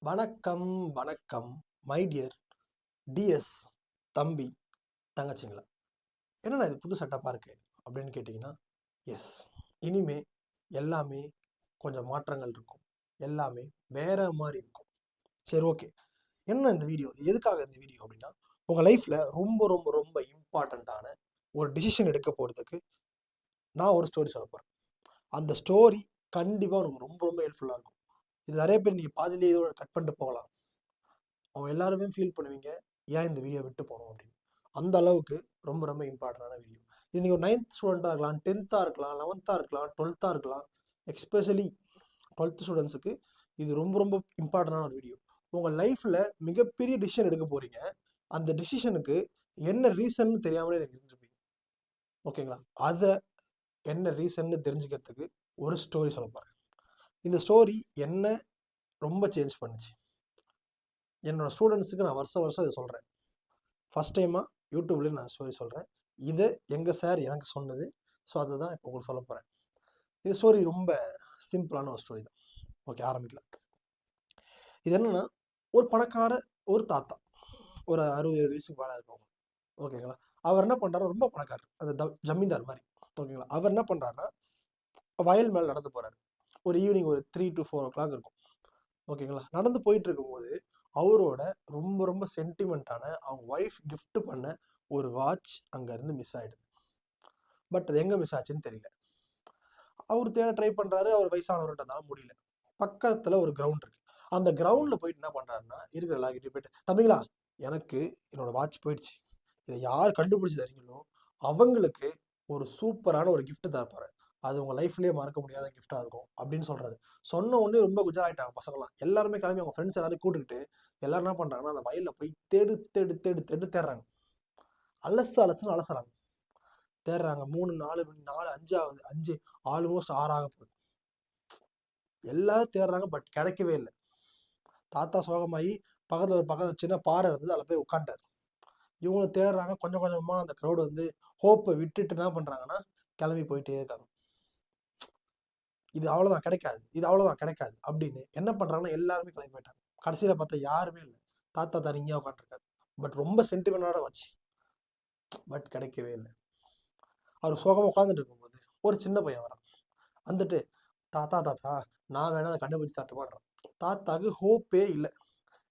வணக்கம் வணக்கம் my dear DS தம்பி தங்கச்சிங்களா. என்னண்ணா இது புது செட்டப்பாக இருக்கு அப்படின்னு கேட்டிங்கன்னா, எஸ், இனிமே எல்லாமே கொஞ்சம் மாற்றங்கள் இருக்கும். எல்லாமே வேற மாதிரி இருக்கும். சரி, ஓகே. என்ன இந்த வீடியோ, எதுக்காக இந்த வீடியோ அப்படின்னா, உங்கள் லைஃப்பில் ரொம்ப ரொம்ப ரொம்ப இம்பார்ட்டண்ட்டான ஒரு டிசிஷன் எடுக்க போகிறதுக்கு நான் ஒரு ஸ்டோரி சொல்ல போகிறேன். அந்த ஸ்டோரி கண்டிப்பாக உங்களுக்கு ரொம்ப ரொம்ப ஹெல்ப்ஃபுல்லாக இருக்கும். இது நிறைய பேர் நீங்கள் பாதிலேயே கட் பண்ணிட்டு போகலாம். அவங்க எல்லாருமே ஃபீல் பண்ணுவீங்க, ஏன் இந்த வீடியோ விட்டு போகணும் அப்படின்னு. அந்த அளவுக்கு ரொம்ப ரொம்ப இம்பார்ட்டண்டான வீடியோ. இது நீங்கள் ஒரு 9th ஸ்டூடெண்ட்டாக இருக்கலாம், 10th இருக்கலாம், 11th இருக்கலாம், 12th இருக்கலாம். எஸ்பெஷலி 12th ஸ்டூடெண்ட்ஸுக்கு இது ரொம்ப ரொம்ப இம்பார்ட்டண்டான ஒரு வீடியோ. உங்கள் லைஃப்பில் மிகப்பெரிய டிசிஷன் எடுக்க போகிறீங்க. அந்த டிசிஷனுக்கு என்ன ரீசன் தெரியாமலே எனக்கு இருந்துருப்பீங்க. ஓகேங்களா? அதை என்ன ரீசன்னு தெரிஞ்சுக்கிறதுக்கு ஒரு ஸ்டோரி சொல்ல போகிறேன். இந்த ஸ்டோரி என்ன ரொம்ப சேஞ்ச் பண்ணுச்சு. என்னோடய ஸ்டூடெண்ட்ஸுக்கு நான் வருஷம் இதை சொல்கிறேன். ஃபஸ்ட் டைமாக யூடியூப்லேயும் நான் ஸ்டோரி சொல்கிறேன். இது எங்கள் சார் எனக்கு சொன்னது. ஸோ அதை தான் இப்போ உங்களுக்கு சொல்ல போகிறேன். இது ஸ்டோரி ரொம்ப சிம்பிளான ஒரு ஸ்டோரி தான். ஓகே, ஆரம்பிக்கலாம். இது என்னென்னா, ஒரு பணக்கார ஒரு தாத்தா, ஒரு 60 வயசுக்கு மேலே இருக்கவங்க. ஓகேங்களா? அவர் என்ன பண்ணுறாரு, ரொம்ப பணக்காரர், அந்த ஜமீன்தார் மாதிரி. ஓகேங்களா? அவர் என்ன பண்ணுறாருன்னா, வயல் மேலே நடந்து போகிறாரு. ஒரு ஈவினிங் ஒரு 3 to 4 o'clock இருக்கும். ஓகேங்களா? நடந்து போயிட்டு இருக்கும்போது அவரோட ரொம்ப ரொம்ப சென்டிமெண்ட்டான அவங்க ஒய்ஃப் கிஃப்ட் பண்ண ஒரு வாட்ச் அங்கேருந்து மிஸ் ஆகிடுது. பட் அது எங்கே மிஸ் ஆச்சுன்னு தெரியல. அவர் தேட ட்ரை பண்ணுறாரு. அவர் வயசானவர்கிட்டதால முடியல. பக்கத்தில் ஒரு கிரவுண்ட் இருக்குது. அந்த கிரவுண்டில் போயிட்டு என்ன பண்ணுறாருன்னா, இருக்கிற எல்லாருக்கிட்டையும் போயிட்டு, தம்பிங்களா, எனக்கு என்னோட வாட்ச் போயிடுச்சு, இதை யார் கண்டுபிடிச்சி தரீங்களோ அவங்களுக்கு ஒரு சூப்பரான ஒரு கிஃப்ட் தரப்பாரு. அது உங்கள் லைஃப்லேயே மறக்க முடியாத கிஃப்டாக இருக்கும் அப்படின்னு சொல்கிறாரு. சொன்ன உடனே ரொம்ப குஜாயிட்டாங்க பசங்களாம். எல்லாருமே கிளம்பி அவங்க ஃப்ரெண்ட்ஸ் எல்லாரும் கூட்டுக்கிட்டு எல்லாரும் என்ன பண்ணுறாங்கன்னா, அந்த வயலில் போய் தேடுறாங்க. அலசுன்னு அலசுறாங்க. தேடுறாங்க. 3, 4, 4, 5 ஆகுது. 5 ஆல்மோஸ்ட் 6 ஆக போகுது. எல்லாரும் தேடுறாங்க. பட் கிடைக்கவே இல்லை. தாத்தா சோகமாகி பக்கத்தில் சின்ன பாறை இருந்தது, அதில் போய் உட்காண்டாரு. இவங்களும் தேடுறாங்க. கொஞ்சம் கொஞ்சமாக அந்த க்ரௌடு வந்து ஹோப்பை விட்டுட்டு என்ன பண்ணுறாங்கன்னா, கிளம்பி போயிட்டே இருக்காங்க. இது அவ்வளோதான், கிடைக்காது, இது அவ்வளோதான், கிடைக்காது அப்படின்னு என்ன பண்ணுறாங்கன்னா, எல்லாருமே கிளம்பி போயிட்டாங்க. கடைசியில் பார்த்தா யாருமே இல்லை. தாத்தா தனியாக உட்காந்துருக்காரு. பட் ரொம்ப சென்டிமெண்டோட வச்சு, பட் கிடைக்கவே இல்லை. அவர் சோகமாக உட்காந்துட்டு இருக்கும்போது ஒரு சின்ன பையன் வரான். வந்துட்டு, தாத்தா நான் வேணா அதை கண்டுபிடிச்சி தட்டுமாடுறான். தாத்தாவுக்கு ஹோப்பே இல்லை.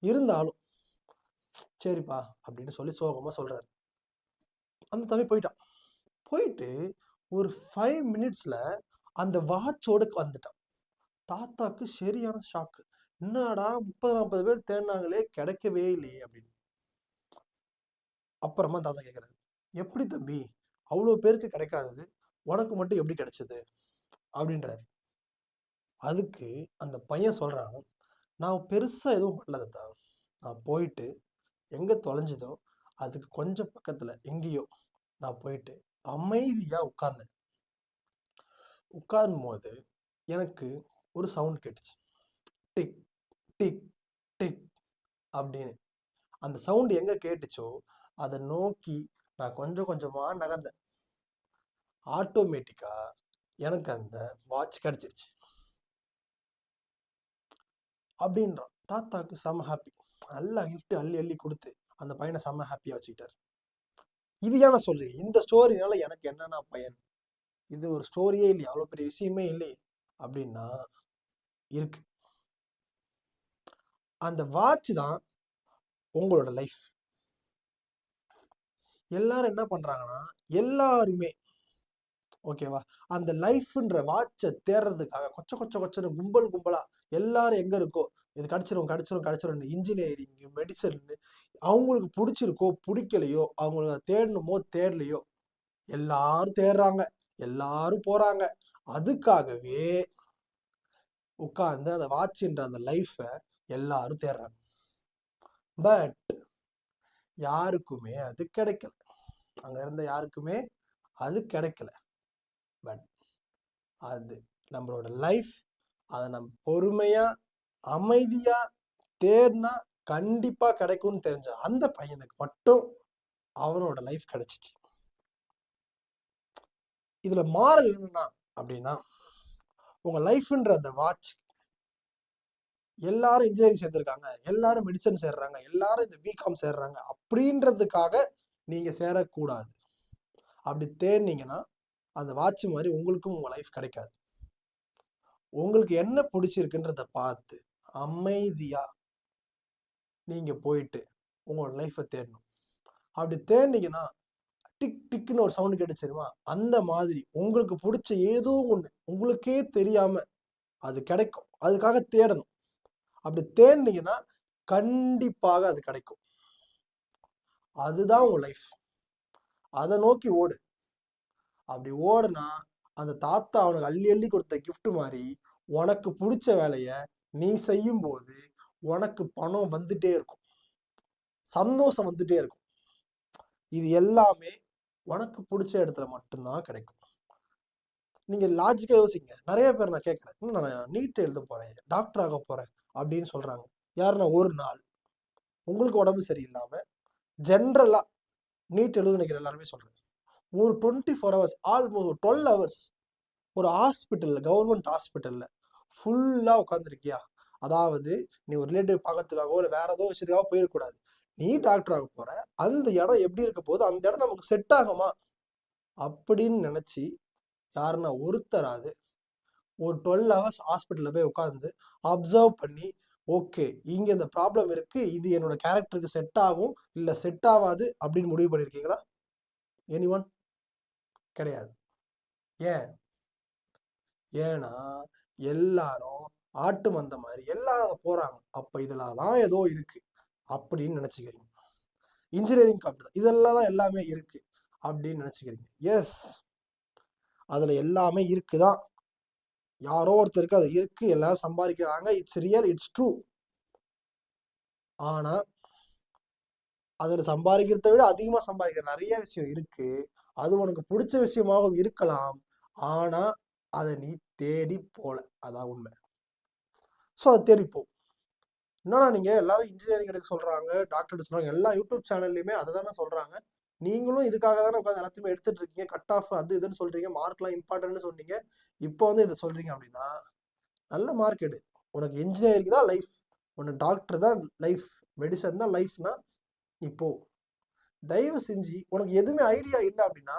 இருந்தாலும் சரிப்பா அப்படின்னு சொல்லி சோகமாக சொல்கிறாரு. அந்த தம்பி போயிட்டு ஒரு 5 minutesல அந்த வாட்சோடு வந்துட்டான். தாத்தாக்கு சரியான ஷாக்கு. என்னடா 30-40 பேர் தேடினாங்களே, கிடைக்கவே இல்லையே அப்படின்னு. அப்புறமா தாத்தா கேட்குறாரு, எப்படி தம்பி அவ்வளோ பேருக்கு கிடைக்காதது உனக்கு மட்டும் எப்படி கிடைச்சது அப்படின்றாரு. அதுக்கு அந்த பையன் சொல்கிறான், நான் பெருசாக எதுவும் பண்ணல தாத்தா. நான் போயிட்டு எங்கே தொலைஞ்சதோ அதுக்கு கொஞ்சம் பக்கத்தில் எங்கேயோ நான் போயிட்டு அமைதியாக உட்காரும் போது எனக்கு ஒரு சவுண்ட் கேட்டுச்சு. டிக் டிக் டிக் அப்படின்னு. அந்த சவுண்டு எங்கே கேட்டுச்சோ அதை நோக்கி நான் கொஞ்சம் கொஞ்சமாக நகர்ந்தேன். ஆட்டோமேட்டிக்காக எனக்கு அந்த வாட்ச் கிடச்சிருச்சு அப்படின்றான். தாத்தாவுக்கு செம்ம ஹாப்பி. நல்லா கிஃப்ட் அள்ளி அள்ளி கொடுத்து அந்த பையனை செம்ம ஹாப்பியாக வச்சுக்கிட்டார். இது ஏன் நான் சொல்றேன், இந்த ஸ்டோரினால எனக்கு என்னன்னா பயன், இது ஒரு ஸ்டோரியே இல்லையே, அவ்வளோ பெரிய விஷயமே இல்லையே அப்படின்னா இருக்கு. அந்த வாட்ச் தான் உங்களோட லைஃப். எல்லாரும் என்ன பண்றாங்கன்னா, எல்லாருமே ஓகேவா, அந்த லைஃப்ன்ற வாட்சை தேடுறதுக்காக கொச்சன்னு கும்பலா எல்லாரும் எங்க இருக்கோ, இது கிடைச்சிரும், இன்ஜினியரிங், மெடிசன், அவங்களுக்கு பிடிச்சிருக்கோ பிடிக்கலையோ, அவங்களுக்கு தேடணுமோ தேடலையோ, எல்லாரும் தேடுறாங்க, எல்லாரும் போறாங்க. அதுக்காகவே உட்கார்ந்து அந்த வாட்ச்ன்ற அந்த லைஃபை எல்லாரும் தேடுறாங்க. பட் யாருக்குமே அது கிடைக்கல. அங்க இருந்த யாருக்குமே அது கிடைக்கல. பட் அது நம்மளோட லைஃப். அதை நம்ம பொறுமையா அமைதியா தேடினா கண்டிப்பா கிடைக்கும்னு தெரிஞ்ச அந்த பையனுக்கு மட்டும் அவனோட லைஃப் கிடைச்சிச்சு. இதுல மாறல் என்னன்னா அப்படின்னா, உங்க லைஃப்ன்ற அந்த வாட்ச் எல்லாரும் இன்ஜினியரிங் சேர்ந்துருக்காங்க, எல்லாரும் மெடிசன் சேர்றாங்க, எல்லாரும் இந்த பிகாம் சேர்றாங்க அப்படின்றதுக்காக நீங்க சேரக்கூடாது. அப்படி தேர்னீங்கன்னா அந்த வாட்ச் மாதிரி உங்களுக்கும் உங்க லைஃப் கிடைக்காது. உங்களுக்கு என்ன பிடிச்சிருக்குன்றத பார்த்து அமைதியா நீங்க போயிட்டு உங்களோட லைஃப்பை தேடணும். அப்படி தேர்னீங்கன்னா டிக் டிக்குன்னு ஒரு சவுண்ட் கேட்டுச்சுமா, அந்த மாதிரி உங்களுக்கு பிடிச்ச ஏதோ ஒண்ணு உங்களுக்கே தெரியாம அது கிடைக்கும். அதுக்காக தேடணும். அப்படி தேடினீங்கன்னா கண்டிப்பாக அது கிடைக்கும். அதுதான் உங்க லைஃப். அதை நோக்கி ஓடு. அப்படி ஓடுனா அந்த தாத்தா அவனுக்கு அள்ளி அள்ளி கொடுத்த கிஃப்ட் மாதிரி உனக்கு பிடிச்ச வேலைய நீ செய்யும் போது உனக்கு பணம் வந்துட்டே இருக்கும், சந்தோஷம் வந்துட்டே இருக்கும். இது எல்லாமே உனக்கு பிடிச்ச இடத்துல மட்டும்தான் கிடைக்கும். நீங்க லாஜிக்கா யோசிங்க. நிறைய பேர் நான் கேட்கறேன், நான் நீட் எழுத போறேன், டாக்டர் ஆக போறேன் அப்படின்னு சொல்றாங்க. யாருன்னா ஒரு நாள் உங்களுக்கு உடம்பு சரியில்லாம ஜென்ரலா நீட் எழுத நினைக்கிற எல்லாருமே சொல்றேன், ஒரு 24 hours ஆல்மோஸ்ட் 12 hours ஒரு ஹாஸ்பிட்டல்ல, கவர்மெண்ட் ஹாஸ்பிட்டல்ல ஃபுல்லா உட்காந்துருக்கியா? அதாவது நீ ஒரு ரிலேட்டிவ் பார்க்கறதுக்காகவோ இல்லை வேற ஏதோ விஷயத்துக்காக போயிடக்கூடாது. நீ டாக்டர் ஆக போற, அந்த இடம் எப்படி இருக்க போது, அந்த இடம் நமக்கு செட் ஆகுமா அப்படின்னு நினைச்சு யாருன்னா ஒருத்தராது ஒரு 12 hours ஹாஸ்பிட்டல்ல போய் உட்காந்து அப்சர்வ் பண்ணி, ஓகே இங்க இந்த ப்ராப்ளம் இருக்கு, இது என்னோட கேரக்டருக்கு செட் ஆகும் இல்ல செட் ஆகாது அப்படின்னு முடிவு பண்ணிருக்கீங்களா? எனிஒன்? கிடையாது. ஏன்? ஏன்னா எல்லாரும் ஆட்டு மந்த மாதிரி எல்லாரும் போறாங்க. அப்ப இதுல தான் ஏதோ இருக்கு அப்படின்னு நினைச்சுக்கிறீங்க. இன்ஜினியரிங் அப்படிதான், இதெல்லாம் தான் எல்லாமே இருக்கு அப்படின்னு நினைச்சுக்கிறீங்க. எஸ், அதுல எல்லாமே இருக்குதான். யாரோ ஒருத்தருக்கு அது இருக்கு, எல்லாரும் சம்பாதிக்கிறாங்க, இட்ஸ் ரியல், இட்ஸ் ட்ரூ. ஆனா அதுல சம்பாதிக்கிறத விட அதிகமா சம்பாதிக்கிற நிறைய விஷயம் இருக்கு. அது உனக்கு பிடிச்ச விஷயமாகவும் இருக்கலாம். ஆனா அதை நீ தேடி போல, அதான் உண்மை. ஸோ அதை தேடிப்போ. என்னன்னா நீங்க எல்லாரும் இன்ஜினியரிங் எடுக்க சொல்றாங்க, டாக்டர் எடுக்க சொல்றாங்க, எல்லா யூடியூப் சேனல்லையுமே அதை தானே சொல்றாங்க. நீங்களும் இதுக்காக தானே உட்காந்து எல்லாத்தையுமே எடுத்துட்டு இருக்கீங்க. கட் ஆஃப் அது இதுன்னு சொல்றீங்க, மார்க்லாம் இம்பார்ட்டன்ட்னு சொன்னீங்க, இப்போ வந்து இதை சொல்றீங்க. அப்படின்னா நல்ல மார்க் எடு. உனக்கு இன்ஜினியரிங் தான் லைஃப், உனக்கு டாக்டர் தான் லைஃப், மெடிசன் தான் லைஃப்னா இப்போ தயவு செஞ்சு உனக்கு எதுவுமே ஐடியா இல்லை அப்படின்னா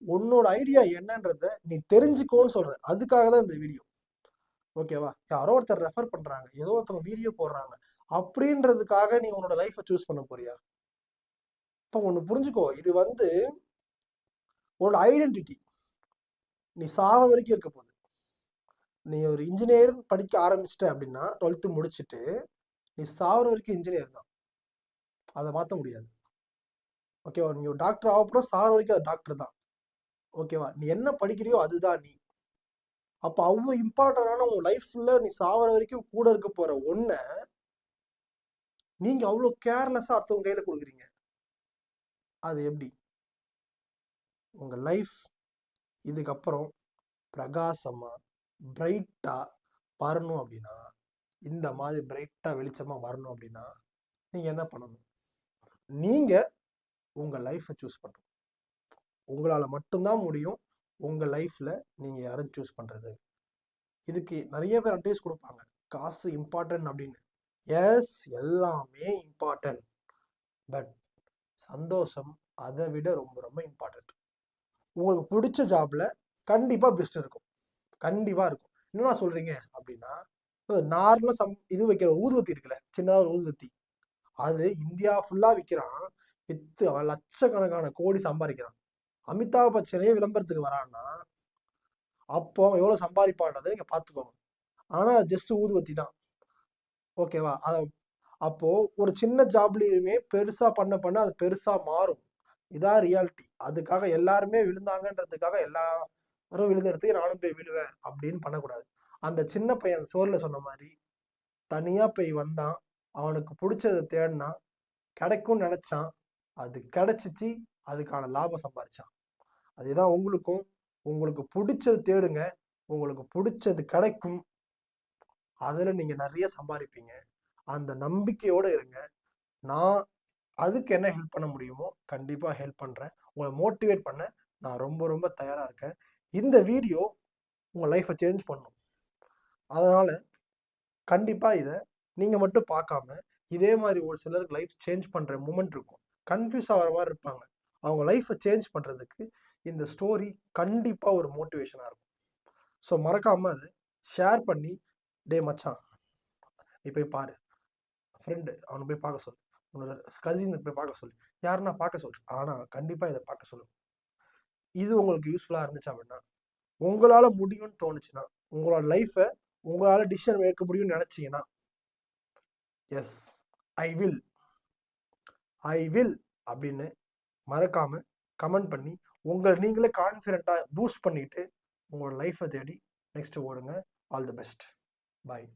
உன்னோட ஐடியா என்னன்றத நீ தெரிஞ்சுக்கோன்னு சொல்றேன். அதுக்காக தான் இந்த வீடியோ. ஓகேவா? யாரோ ஒருத்தர் ரெஃபர் பண்றாங்க, ஏதோ ஒருத்தவங்க வீடியோ போடுறாங்க அப்படின்றதுக்காக நீ உன்னோட லைஃப்பை சூஸ் பண்ண போறியா? இப்போ ஒன்று புரிஞ்சுக்கோ, இது வந்து உன்னோட ஐடென்டிட்டி. நீ சாவ வரைக்கும் இருக்க போகுது. நீ ஒரு இன்ஜினியர் படிக்க ஆரம்பிச்சிட்ட அப்படின்னா 12th முடிச்சுட்டு நீ சாவர வரைக்கும் இன்ஜினியர் தான், அதை மாற்ற முடியாது. ஓகேவா? நீ ஒரு டாக்டர் ஆகப்போறம் சாவர வரைக்கும் அது டாக்டர் தான். ஓகேவா? நீ என்ன படிக்கிறியோ அதுதான் நீ. அப்போ அவ்வளோ இம்பார்ட்டன்டான உன் லைஃப்ல நீ சாவர வரைக்கும் கூட இருக்க போற ஒன்ன நீங்க அவ்வளோ கேர்லெஸ்ஸா அடுத்தவங்க கையில கொடுக்குறீங்க. அது எப்படி? உங்க லைஃப் இதுக்கப்புறம் பிரகாசமா பிரைட்டா வரணும் அப்படின்னா, இந்த மாதிரி பிரைட்டா வெளிச்சமா வரணும் அப்படின்னா நீங்க என்ன பண்ணணும்? நீங்க உங்க லைஃப்பை சூஸ் பண்ணணும். உங்களால மட்டும்தான் முடியும் உங்க லைஃப்ல நீங்க யாரும் சூஸ் பண்றது. இதுக்கு நிறைய பேர் அட்வைஸ் கொடுப்பாங்க, காசு இம்பார்ட்டன்ட் அப்படின்னு. எஸ், எல்லாமே இம்பார்ட்டன்ட். பட் சந்தோஷம் அதை விட ரொம்ப ரொம்ப இம்பார்ட்டன்ட். உங்களுக்கு பிடிச்ச ஜாப்ல கண்டிப்பா பெஸ்ட் இருக்கும், கண்டிப்பா இருக்கும். என்ன சொல்றீங்க அப்படின்னா, நார்மலா இது வைக்கிற ஊதுவத்தி இருக்குல்ல, சின்னதா ஒரு ஊதுவத்தி, அது இந்தியா ஃபுல்லா விற்கிறான், வித்து அவன் லட்சக்கணக்கான கோடி சம்பாதிக்கிறான். அமிதாப் பச்சனே விளம்பரத்துக்கு வரான்னா அப்போ எவ்வளவு சம்பாதிப்பான்றதை நீங்க பாத்துக்கோங்க. ஆனா ஜஸ்ட் ஊதுவத்தி தான். ஓகேவா? அப்போ ஒரு சின்ன ஜாப்லயுமே பெருசா பண்ண அது பெருசா மாறும். இதான் ரியாலிட்டி. அதுக்காக எல்லாருமே விழுந்தாங்கன்றதுக்காக எல்லாரும் விழுந்த இடத்துக்கு நானும் போய் விழுவேன் அப்படின்னு பண்ணக்கூடாது. அந்த சின்ன பையன் சோர்ல சொன்ன மாதிரி தனியா போய் வந்தான், அவனுக்கு பிடிச்சதை தேடினான், கிடைக்கும்னு நினைச்சான், அது கிடைச்சிச்சு, அதுக்கான லாபம் சம்பாதிச்சான். அதுதான் உங்களுக்கும். உங்களுக்கு பிடிச்சது தேடுங்க, உங்களுக்கு பிடிச்சது கிடைக்கும், அதுல நீங்க நிறைய சம்பாதிப்பீங்க. அந்த நம்பிக்கையோட இருங்க. நான் அதுக்கு என்ன ஹெல்ப் பண்ண முடியுமோ கண்டிப்பா ஹெல்ப் பண்றேன். உங்களை மோட்டிவேட் பண்ண நான் ரொம்ப ரொம்ப தயாரா இருக்கேன். இந்த வீடியோ உங்க லைஃப்பை சேஞ்ச் பண்ணும். அதனால கண்டிப்பாக இதை நீங்கள் மட்டும் பார்க்காம இதே மாதிரி ஒரு சிலருக்கு லைஃப் சேஞ்ச் பண்ணுற மூமெண்ட் இருக்கும். கன்ஃபியூஸ் ஆகிற மாதிரி இருப்பாங்க. அவங்க லைஃப்பை சேஞ்ச் பண்ணுறதுக்கு இந்த ஸ்டோரி கண்டிப்பாக ஒரு மோட்டிவேஷனாக இருக்கும். ஸோ மறக்காமல் அதை ஷேர் பண்ணி, டே மச்சான் நீ போய் பாரு, ஃப்ரெண்டு அவனை போய் பார்க்க சொல்லு, உன்னோட கசினை போய் பார்க்க சொல்லு, யாருன்னா பார்க்க சொல்லு, ஆனால் கண்டிப்பாக இதை பார்க்க சொல்லு. இது உங்களுக்கு யூஸ்ஃபுல்லாக இருந்துச்சு அப்படின்னா, உங்களால் முடியும்னு தோணுச்சுன்னா, உங்களோட லைஃப்பை உங்களால் டிசிஷன் எடுக்க முடியும்னு நினச்சிங்கன்னா, எஸ் ஐ வில் அப்படின்னு மறக்காமல் கமெண்ட் பண்ணி உங்களை நீங்களே கான்ஃபிடென்ட்டாக பூஸ்ட் பண்ணிவிட்டு உங்களோட லைஃப்பை தேடி நெக்ஸ்ட்டு ஓடுங்க. All the best. பாய்.